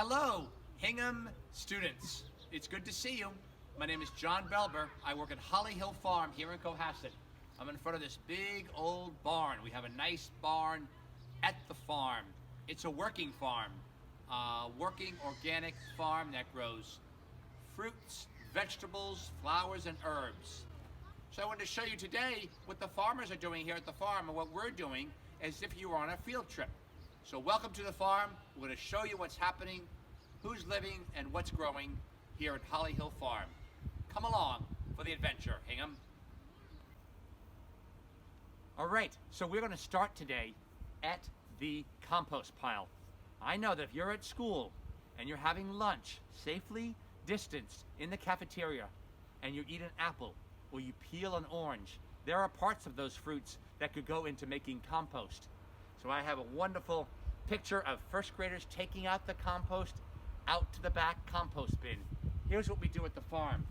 Hello, Hingham students. It's good to see you. My name is John Belber. I work at Holly Hill Farm here in Cohasset. I'm in front of this big old barn. We have a nice barn at the farm. It's a working farm, working organic farm that grows fruits, vegetables, flowers, and herbs. So I wanted to show you today what the farmers are doing here at the farm and what we're doing as if you were on a field trip. So welcome to the farm. We're going to show you what's happening, who's living, and what's growing here at Holly Hill Farm. Come along for the adventure, Hingham. All right, so we're going to start today at the compost pile. I know that if you're at school and you're having lunch safely distanced in the cafeteria and you eat an apple or you peel an orange, there are parts of those fruits that could go into making compost. So I have a wonderful picture of first graders taking out the compost out to the back compost bin. Here's what we do at the farm.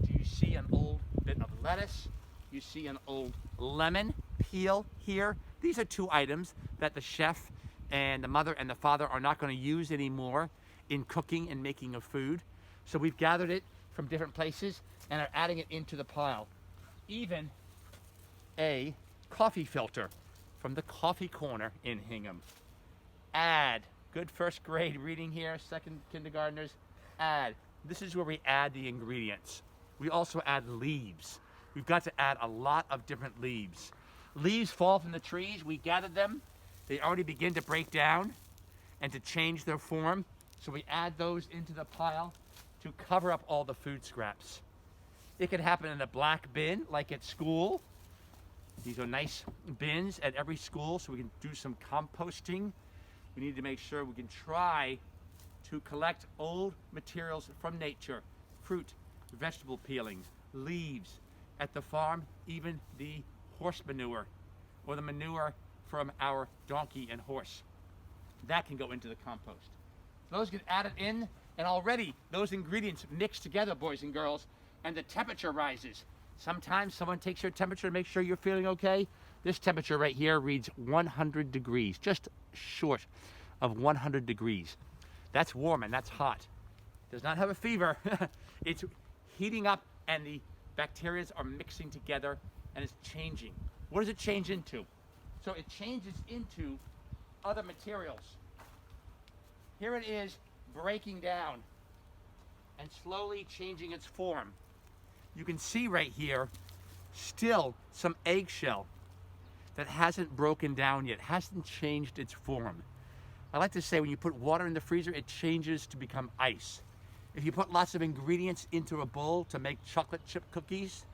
Do you see an old bit of lettuce? You see an old lemon peel here. These are two items that the chef and the mother and the father are not going to use anymore in cooking and making of food. So we've gathered it from different places and are adding it into the pile. Even a coffee filter from the coffee corner in Hingham. Add, good first grade reading here, second kindergartners, add. This is where we add the ingredients. We also add leaves. We've got to add a lot of different leaves. Leaves fall from the trees, we gathered them. They already begin to break down and to change their form. So we add those into the pile to cover up all the food scraps. It can happen in a black bin, like at school. These are nice bins at every school, so we can do some composting. We need to make sure we can try to collect old materials from nature, fruit, vegetable peelings, leaves. At the farm, even the horse manure or the manure from our donkey and horse. That can go into the compost. Those get added in, and already those ingredients mix together, boys and girls, and the temperature rises. Sometimes someone takes your temperature to make sure you're feeling okay. This temperature right here reads 100 degrees, just short of 100 degrees. That's warm and that's hot. Does not have a fever. It's heating up and the bacteria are mixing together and it's changing. What does it change into? So it changes into other materials. Here it is breaking down and slowly changing its form. You can see right here still some eggshell that hasn't broken down yet, hasn't changed its form. I like to say when you put water in the freezer, it changes to become ice. If you put lots of ingredients into a bowl to make chocolate chip cookies,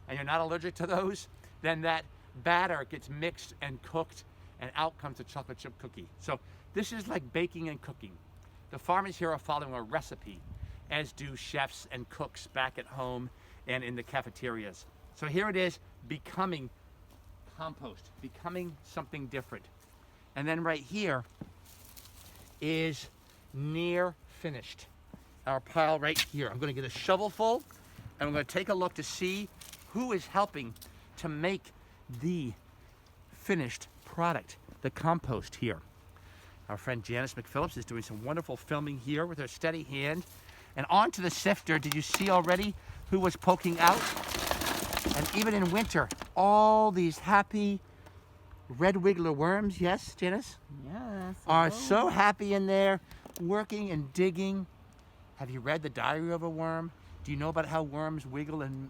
and you're not allergic to those, then that batter gets mixed and cooked, and out comes a chocolate chip cookie. So this is like baking and cooking. The farmers here are following a recipe, as do chefs and cooks back at home and in the cafeterias. So here it is, becoming compost, becoming something different. And then right here is near finished. Our pile right here. I'm going to get a shovelful and I'm going to take a look to see who is helping to make the finished product, the compost here. Our friend Janice McPhillips is doing some wonderful filming here with her steady hand. And onto the sifter, did you see already who was poking out? And even in winter, all these happy red wiggler worms, yes, Janice? Yes. Are so happy in there, working and digging. Have you read The Diary of a Worm? Do you know about how worms wiggle and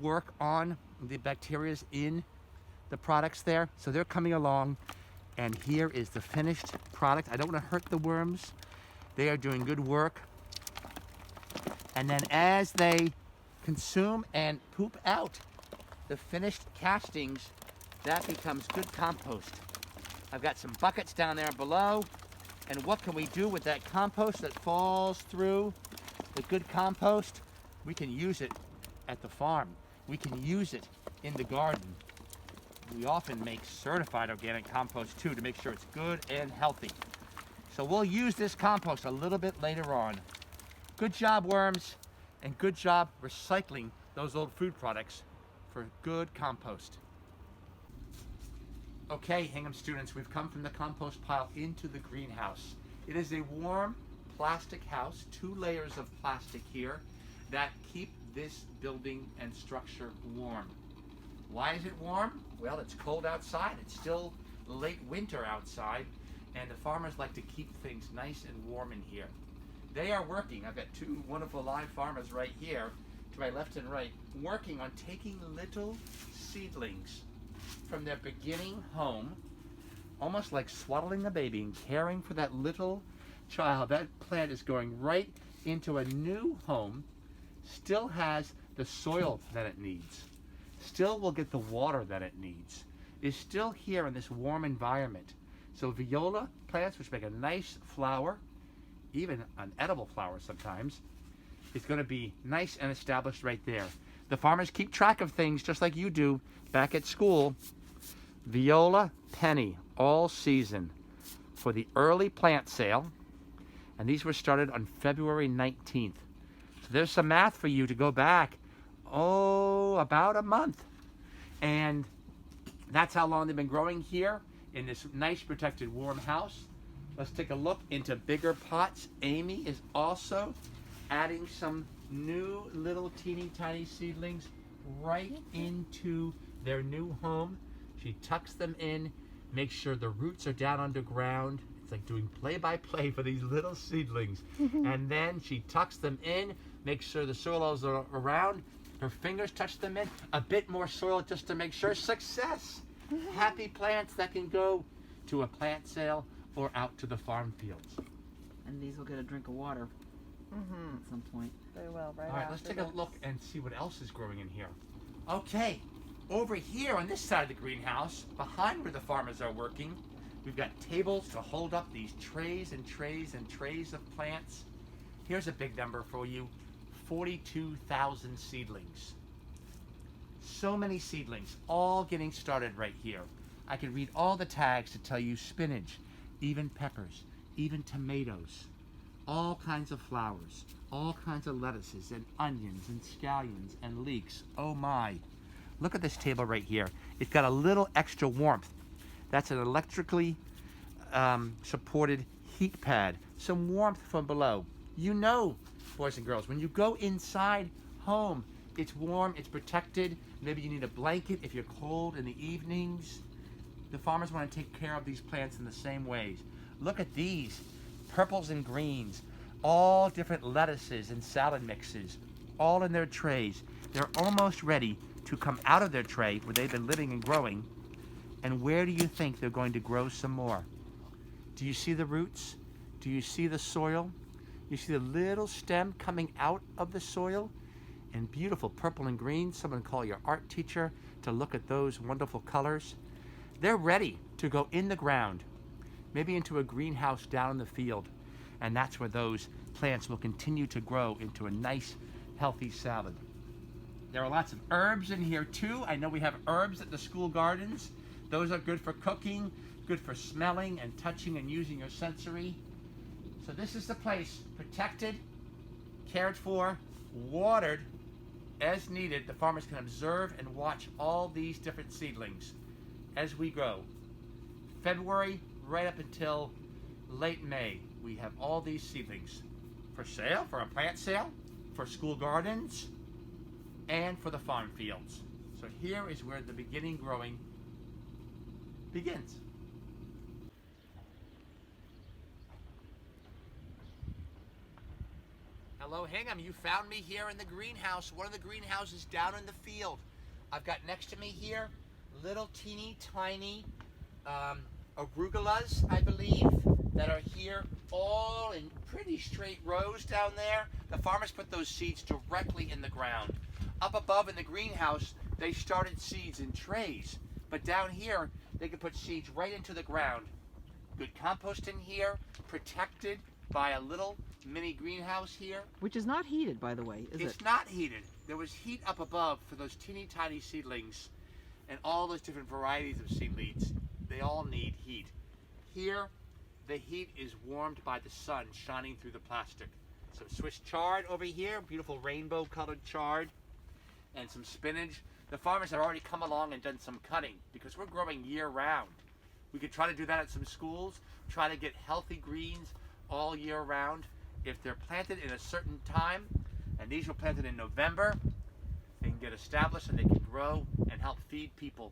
work on the bacteria in the products there? So they're coming along, and here is the finished product. I don't want to hurt the worms. They are doing good work. And then as they consume and poop out the finished castings, that becomes good compost. I've got some buckets down there below. And what can we do with that compost that falls through the good compost? We can use it at the farm. We can use it in the garden. We often make certified organic compost too to make sure it's good and healthy. So we'll use this compost a little bit later on. Good job, worms, and good job recycling those old food products for good compost. Okay, Hingham students, we've come from the compost pile into the greenhouse. It is a warm plastic house, 2 layers of plastic here that keep this building and structure warm. Why is it warm? Well, it's cold outside. It's still late winter outside, and the farmers like to keep things nice and warm in here. They are working. I've got 2 wonderful live farmers right here, to my left and right, working on taking little seedlings from their beginning home, almost like swaddling a baby and caring for that little child. That plant is going right into a new home, still has the soil that it needs, still will get the water that it needs, is still here in this warm environment. So viola plants, which make a nice flower, even an edible flower sometimes, is going to be nice and established right there. The farmers keep track of things just like you do back at school. Viola penny all season for the early plant sale, and these were started on February 19th. So there's some math for you to go back, about a month, and that's how long they've been growing here in this nice protected warm house. Let's take a look into bigger pots. Amy is also adding some new little teeny tiny seedlings right into their new home. She tucks them in, makes sure the roots are down underground. It's like doing play-by-play for these little seedlings. And then she tucks them in, makes sure the soil is around. Her fingers touch them in. A bit more soil just to make sure. Success! Happy plants that can go to a plant sale or out to the farm fields. And these will get a drink of water at some point. They will, right? All right, let's take a look and see what else is growing in here. Okay, over here on this side of the greenhouse, behind where the farmers are working, we've got tables to hold up these trays and trays and trays of plants. Here's a big number for you, 42,000 seedlings. So many seedlings, all getting started right here. I can read all the tags to tell you spinach, even peppers, even tomatoes, all kinds of flowers, all kinds of lettuces and onions and scallions and leeks. Oh my. Look at this table right here. It's got a little extra warmth. That's an electrically supported heat pad. Some warmth from below. You know, boys and girls, when you go inside home, it's warm, it's protected. Maybe you need a blanket if you're cold in the evenings. The farmers want to take care of these plants in the same ways. Look at these, purples and greens, all different lettuces and salad mixes, all in their trays. They're almost ready to come out of their tray where they've been living and growing. And where do you think they're going to grow some more? Do you see the roots? Do you see the soil? You see the little stem coming out of the soil? And beautiful purple and green. Someone call your art teacher to look at those wonderful colors. They're ready to go in the ground, maybe into a greenhouse down in the field. And that's where those plants will continue to grow into a nice, healthy salad. There are lots of herbs in here too. I know we have herbs at the school gardens. Those are good for cooking, good for smelling and touching and using your sensory. So this is the place, protected, cared for, watered as needed. The farmers can observe and watch all these different seedlings as we grow. February right up until late May, we have all these seedlings for sale, for a plant sale, for school gardens, and for the farm fields. So here is where the beginning growing begins. Hello, Hingham. You found me here in the greenhouse, one of the greenhouses down in the field. I've got next to me here little teeny tiny arugulas, I believe, that are here all in pretty straight rows down there. The farmers put those seeds directly in the ground. Up above in the greenhouse, they started seeds in trays. But down here, they can put seeds right into the ground. Good compost in here, protected by a little mini greenhouse here. Which is not heated, by the way, is it? It's not heated. There was heat up above for those teeny tiny seedlings and all those different varieties of seedlings. They all need heat. Here, the heat is warmed by the sun shining through the plastic. Some Swiss chard over here, beautiful rainbow colored chard, and some spinach. The farmers have already come along and done some cutting because we're growing year round. We could try to do that at some schools, try to get healthy greens all year round. If they're planted in a certain time, and these were planted in November, they can get established and they can grow and help feed people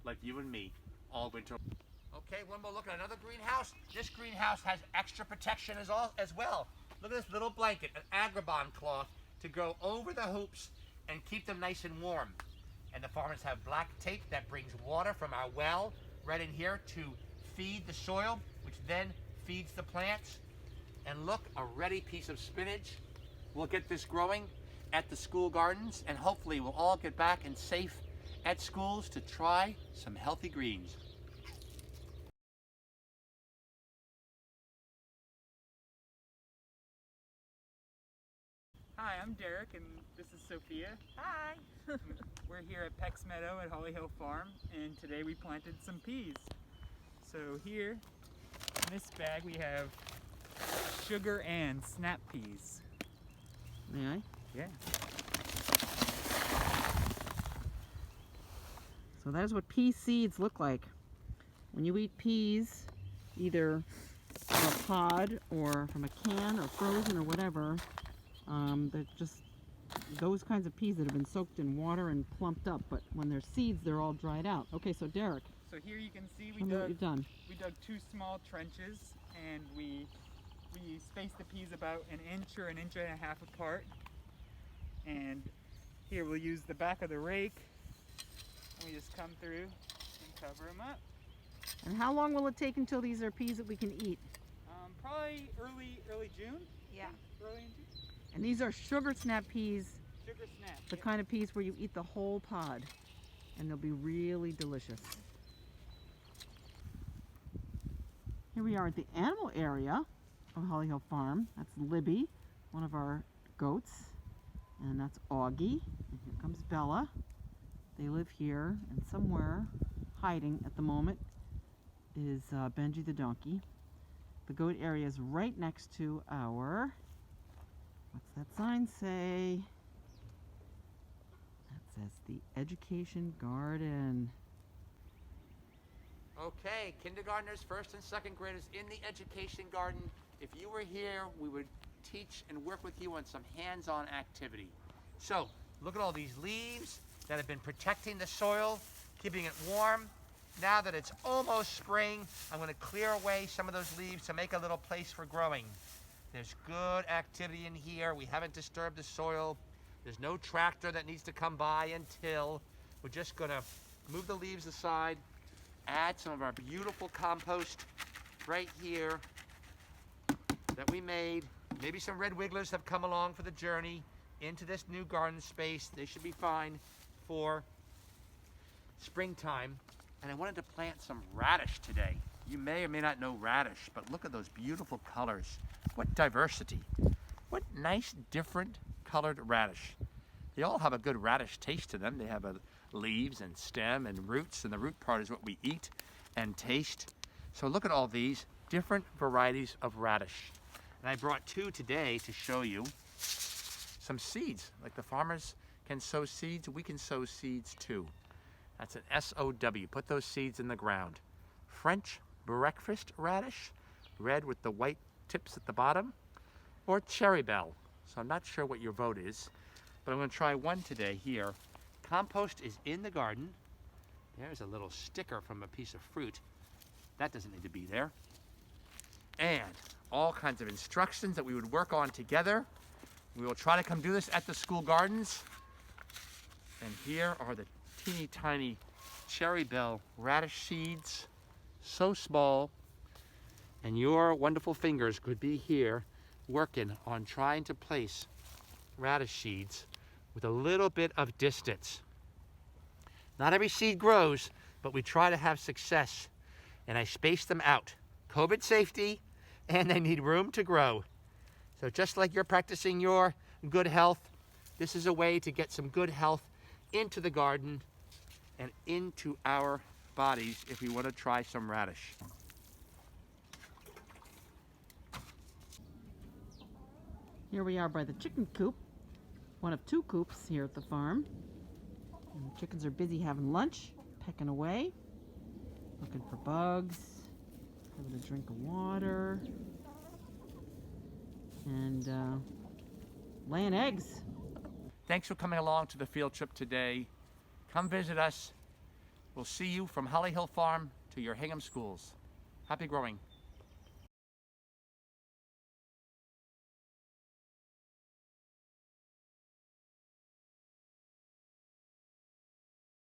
like you and me all winter. Okay, one more look at another greenhouse. This greenhouse has extra protection as well. Look at this little blanket, an Agribon cloth to go over the hoops and keep them nice and warm. And the farmers have black tape that brings water from our well right in here to feed the soil, which then feeds the plants. And look, a ready piece of spinach. We'll get this growing at the school gardens, and hopefully we'll all get back and safe at schools to try some healthy greens. Hi, I'm Derek and this is Sophia. Hi. We're here at Peck's Meadow at Holly Hill Farm, and today we planted some peas. So here in this bag we have sugar and snap peas. May I? Yeah. So that is what pea seeds look like. When you eat peas, either from a pod or from a can or frozen or whatever, they're just those kinds of peas that have been soaked in water and plumped up, but when they're seeds, they're all dried out. Okay, so Derek, So here you can see tell me what you've done. we dug 2 small trenches, and we spaced the peas about an inch or an inch and a half apart. And here we'll use the back of the rake, and we just come through and cover them up. And how long will it take until these are peas that we can eat? Probably early June. Yeah. Early in June. And these are sugar snap peas, Sugar snap. the yeah. kind of peas where you eat the whole pod, and they'll be really delicious. Here we are at the animal area of Holly Hill Farm. That's Libby, one of our goats, and that's Augie, and here comes Bella. They live here, and somewhere hiding at the moment is Benji the donkey. The goat area is right next to our, what's that sign say? That says the Education Garden. Okay, kindergartners, first and second graders in the education garden. If you were here, we would teach and work with you on some hands-on activity. So, look at all these leaves that have been protecting the soil, keeping it warm. Now that it's almost spring, I'm going to clear away some of those leaves to make a little place for growing. There's good activity in here. We haven't disturbed the soil. There's no tractor that needs to come by and till. We're just going to move the leaves aside, add some of our beautiful compost right here that we made. Maybe some red wigglers have come along for the journey into this new garden space. They should be fine for springtime. And I wanted to plant some radish today. You may or may not know radish, but look at those beautiful colors. What diversity. What nice, different colored radish. They all have a good radish taste to them. They have leaves and stem and roots, and the root part is what we eat and taste. So look at all these different varieties of radish. And I brought 2 today to show you some seeds. Like the farmers can sow seeds, we can sow seeds too. That's an S-O-W. Put those seeds in the ground. French breakfast radish, red with the white tips at the bottom, or cherry bell. So I'm not sure what your vote is, but I'm going to try one today here. Compost is in the garden. There's a little sticker from a piece of fruit. That doesn't need to be there. And all kinds of instructions that we would work on together. We will try to come do this at the school gardens. And here are the teeny tiny cherry bell radish seeds, so small, and your wonderful fingers could be here working on trying to place radish seeds with a little bit of distance. Not every seed grows, but we try to have success, and I space them out. COVID safety, and they need room to grow. So just like you're practicing your good health, this is a way to get some good health into the garden and into our bodies if we want to try some radish. Here we are by the chicken coop, one of 2 coops here at the farm. And the chickens are busy having lunch, pecking away, looking for bugs, having a drink of water. and laying eggs. Thanks for coming along to the field trip today. Come visit us. We'll see you from Holly Hill Farm to your Hingham schools. Happy growing.